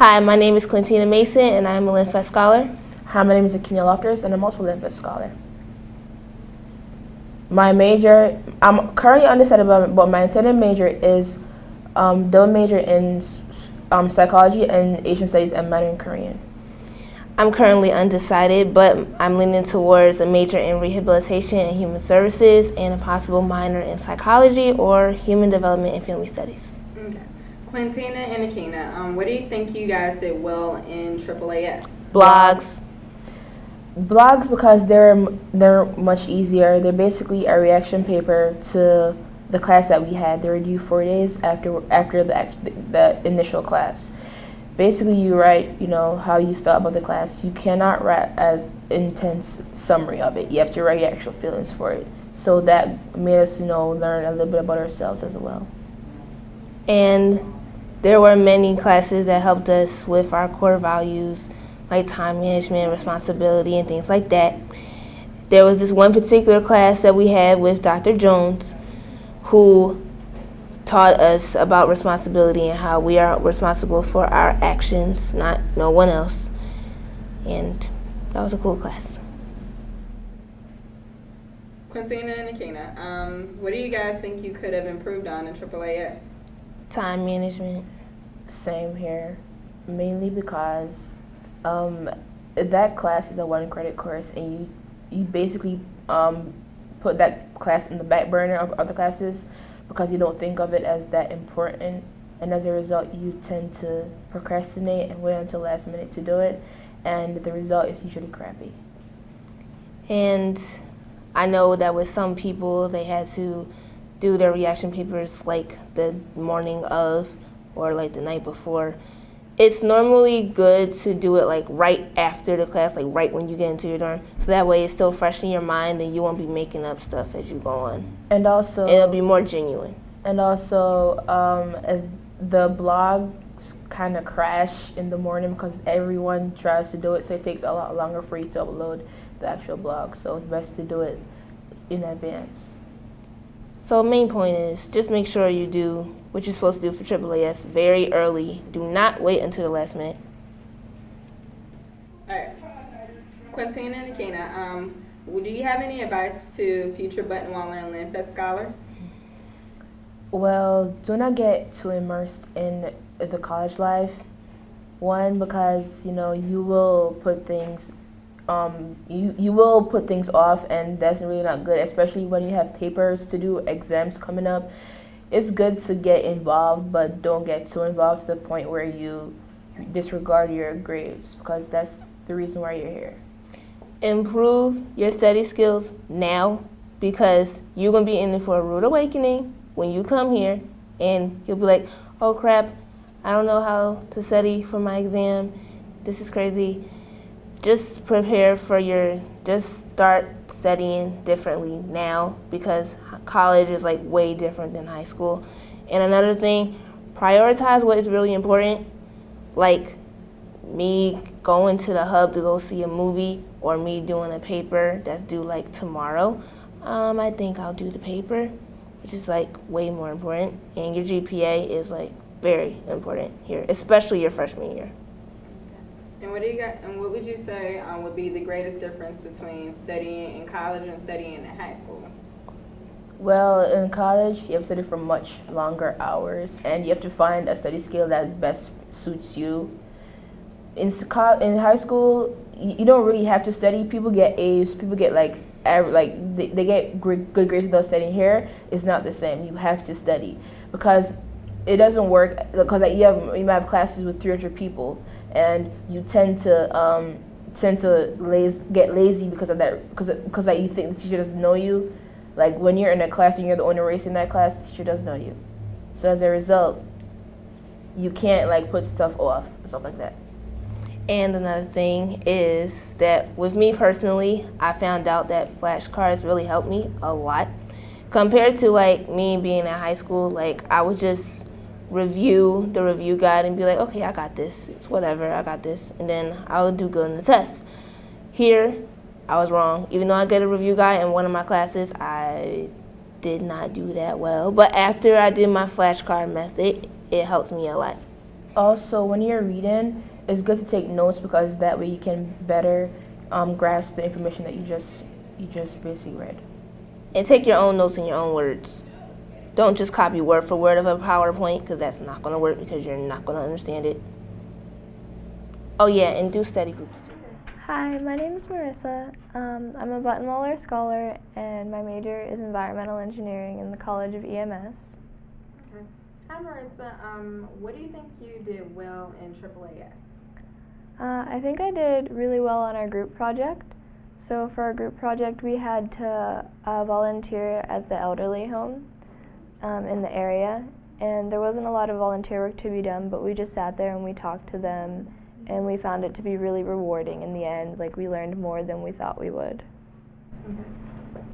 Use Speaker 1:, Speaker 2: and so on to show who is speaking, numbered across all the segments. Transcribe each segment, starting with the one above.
Speaker 1: Hi, my name is Quintina Mason, and I'm a LinFest Scholar.
Speaker 2: Hi, my name is Akina Lofters, and I'm also a LinFest Scholar. My major, I'm currently undecided but my intended major is double major in psychology and Asian studies and minor in Korean.
Speaker 1: I'm currently undecided, but I'm leaning towards a major in rehabilitation and human services and a possible minor in psychology or human development and family studies.
Speaker 3: Okay. Quintina and Akina, what do you think you guys did well in AAAS?
Speaker 1: Blogs.
Speaker 2: Blogs because they're much easier. They're basically a reaction paper to the class that we had. They were due 4 days after the initial class. Basically, you write, how you felt about the class. You cannot write an intense summary of it. You have to write your actual feelings for it. So that made us, learn a little bit about ourselves as well.
Speaker 1: And there were many classes that helped us with our core values, like time management, responsibility, and things like that. There was this one particular class that we had with Dr. Jones, who taught us about responsibility and how we are responsible for our actions, not no one else. And that was a cool class.
Speaker 3: Quintina and Akina, what do you guys think you could have improved on in AAAS?
Speaker 1: Time management.
Speaker 2: Same here, mainly because that class is a 1-credit course, and you basically put that class in the back burner of other classes because you don't think of it as that important, and as a result you tend to procrastinate and wait until last minute to do it, and the result is usually crappy.
Speaker 1: And I know that with some people they had to do their reaction papers like the morning of or like the night before. It's normally good to do it like right after the class, like right when you get into your dorm, so that way it's still fresh in your mind and you won't be making up stuff as you go on.
Speaker 2: And also,
Speaker 1: it'll be more genuine.
Speaker 2: And also, the blogs kind of crash in the morning because everyone tries to do it, so it takes a lot longer for you to upload the actual blog. So it's best to do it in advance.
Speaker 1: So main point is just make sure you do what you're supposed to do for AAAS very early. Do not wait until the last minute.
Speaker 3: All right. Quintina and Akina, do you have any advice to future Buttonwaller and LinFest scholars?
Speaker 2: Well, do not get too immersed in the college life. One, because you will put things you will put things off, and that's really not good, especially when you have papers to do, exams coming up. It's good to get involved, but don't get too involved to the point where you disregard your grades, because that's the reason why you're here.
Speaker 1: Improve your study skills now, because you're going to be in for a rude awakening when you come here, and you'll be like, oh crap, I don't know how to study for my exam. This is crazy. Just prepare for just start studying differently now, because college is like way different than high school. And another thing, prioritize what is really important, like me going to the hub to go see a movie or me doing a paper that's due like tomorrow. I think I'll do the paper, which is like way more important. And your GPA is like very important here, especially your freshman year.
Speaker 3: And what would you say would be the greatest difference between studying in college and studying in high school?
Speaker 2: Well, in college, you have to study for much longer hours, and you have to find a study skill that best suits you. In high school, you don't really have to study. People get A's. People get they get good grades without studying. Here, it's not the same. You have to study because it doesn't work. Because you might have classes with 300 people, and you tend to get lazy because of that. Because you think the teacher doesn't know you. Like when you're in a class and you're the only race in that class, the teacher does know you. So as a result, you can't put stuff off and stuff like that.
Speaker 1: And another thing is that with me personally, I found out that flashcards really helped me a lot. Compared to me being in high school, I would just review the review guide and be like, okay, I got this. It's whatever, I got this. And then I would do good in the test. Here, I was wrong. Even though I get a review guide in one of my classes, I did not do that well. But after I did my flashcard method, it helped me a lot.
Speaker 2: Also, when you're reading, it's good to take notes because that way you can better grasp the information that you just basically read.
Speaker 1: And take your own notes in your own words. Don't just copy word for word of a PowerPoint because that's not going to work because you're not going to understand it. Oh yeah, and do study groups too.
Speaker 4: Hi, my name is Marissa. I'm a Buttonwaller Scholar, and my major is environmental engineering in the College of EMS.
Speaker 3: Okay. Hi, Marissa. What do you think you did well in AAAS?
Speaker 4: I think I did really well on our group project. So for our group project, we had to volunteer at the elderly home in the area, and there wasn't a lot of volunteer work to be done, but we just sat there and we talked to them, and we found it to be really rewarding in the end. Like, we learned more than we thought we would.
Speaker 3: Okay.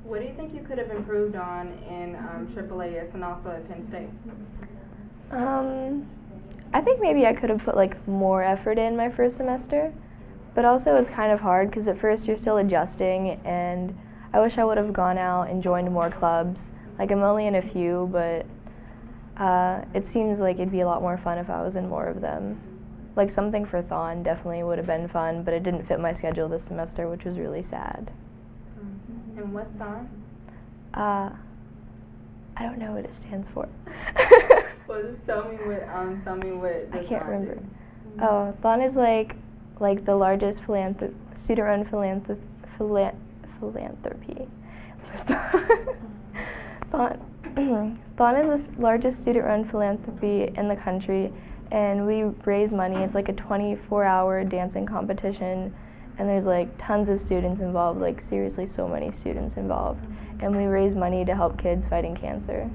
Speaker 3: What do you think you could have improved on in AAAS and also at Penn State?
Speaker 4: I think maybe I could have put more effort in my first semester, but also it's kind of hard because at first you're still adjusting, and I wish I would have gone out and joined more clubs. I'm only in a few, but it seems like it'd be a lot more fun if I was in more of them. Something for Thon definitely would have been fun, but it didn't fit my schedule this semester, which was really sad.
Speaker 3: And what's Thon?
Speaker 4: I don't know what it stands for.
Speaker 3: Well, just tell me what
Speaker 4: I can't remember. Do. Oh, Thon is like the largest student-run philanthropy. Thon is the largest student-run philanthropy in the country, and we raise money. It's a 24-hour dancing competition, and there's tons of students involved, seriously so many students involved, and we raise money to help kids fighting cancer.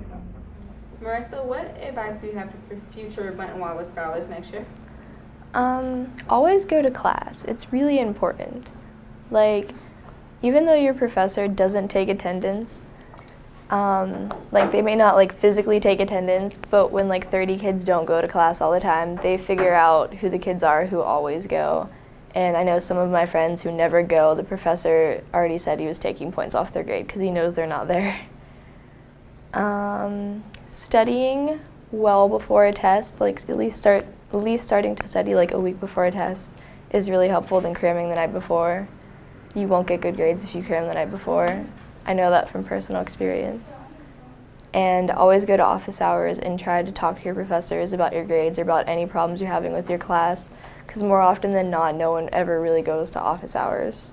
Speaker 3: Marissa, what advice do you have for future Buttonwaller scholars next year?
Speaker 4: Always go to class. It's really important. Even though your professor doesn't take attendance, they may not physically take attendance, but when 30 kids don't go to class all the time, they figure out who the kids are who always go. And I know some of my friends who never go, the professor already said he was taking points off their grade because he knows they're not there. Studying well before a test, at least starting to study a week before a test is really helpful than cramming the night before. You won't get good grades if you cram the night before. I know that from personal experience. And always go to office hours and try to talk to your professors about your grades or about any problems you're having with your class, because more often than not, no one ever really goes to office hours.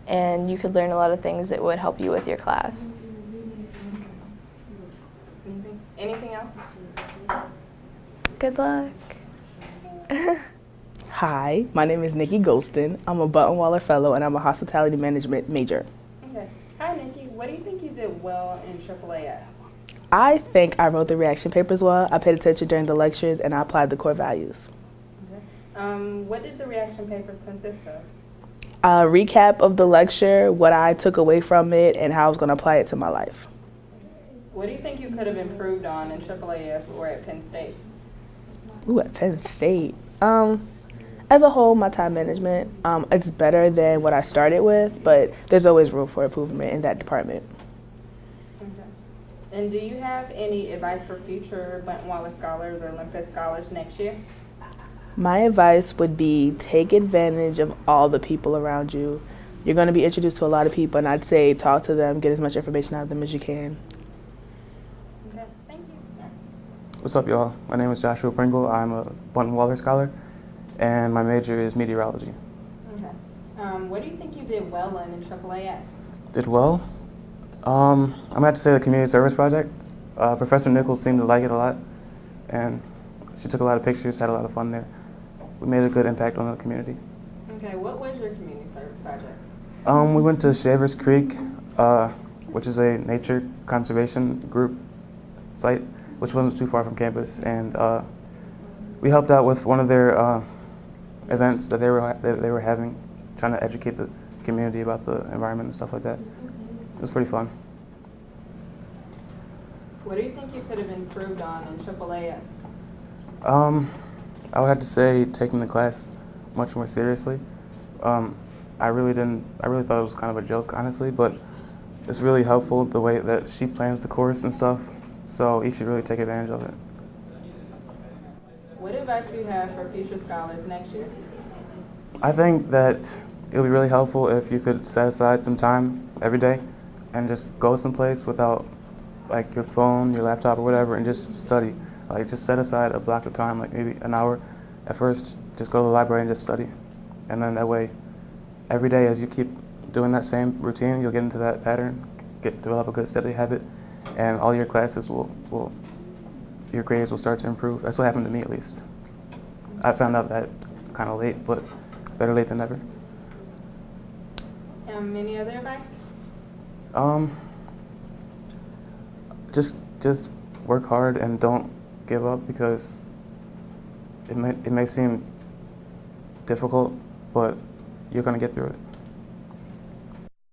Speaker 4: And you could learn a lot of things that would help you with your class.
Speaker 3: Anything else?
Speaker 4: Good luck.
Speaker 5: Hi, my name is Nikki Golston. I'm a Buttonwaller Fellow, and I'm a hospitality management major.
Speaker 3: Okay. Hi, Nikki. What do you think you did well in AAAS?
Speaker 5: I think I wrote the reaction papers well. I paid attention during the lectures, and I applied the core values.
Speaker 3: Okay. What did the reaction papers consist of?
Speaker 5: A recap of the lecture, what I took away from it, and how I was going to apply it to my life.
Speaker 3: What do you think you could have improved on in AAAS or at Penn State?
Speaker 5: Ooh, at Penn State. As a whole, my time management, it's better than what I started with, but there's always room for improvement in that department.
Speaker 3: Okay. And do you have any advice for future Buttonwaller scholars or Olympus scholars next year?
Speaker 5: My advice would be take advantage of all the people around you. You're going to be introduced to a lot of people, and I'd say talk to them, get as much information out of them as you can.
Speaker 3: Okay, thank you.
Speaker 6: What's up, y'all? My name is Joshua Pringle. I'm a Buttonwaller scholar, and my major is meteorology.
Speaker 3: Okay. What do you think you did well in AAAS?
Speaker 6: Did well? I'm going to have to say the community service project. Professor Nichols seemed to like it a lot, and she took a lot of pictures, had a lot of fun there. We made a good impact on the community.
Speaker 3: Okay, what was your community service project?
Speaker 6: We went to Shavers Creek, which is a nature conservation group site, which wasn't too far from campus, and we helped out with one of their events that they were having, trying to educate the community about the environment and stuff like that. It was pretty fun.
Speaker 3: What do you think you could have improved on in AAAS?
Speaker 6: I would have to say taking the class much more seriously. I really thought it was kind of a joke, honestly, but it's really helpful the way that she plans the course and stuff, so you should really take advantage of it.
Speaker 3: What advice do you have for future scholars next year?
Speaker 6: I think that it would be really helpful if you could set aside some time every day and just go someplace without like your phone, your laptop, or whatever, and just study. Like just set aside a block of time, like maybe an hour at first. Just go to the library and just study, and then that way, every day as you keep doing that same routine, you'll get into that pattern, develop a good study habit, and all your classes your grades will start to improve. That's what happened to me at least. I found out that kind of late, but better late than never.
Speaker 3: Any other advice?
Speaker 6: Just work hard and don't give up, because it may seem difficult, but you're gonna get through it.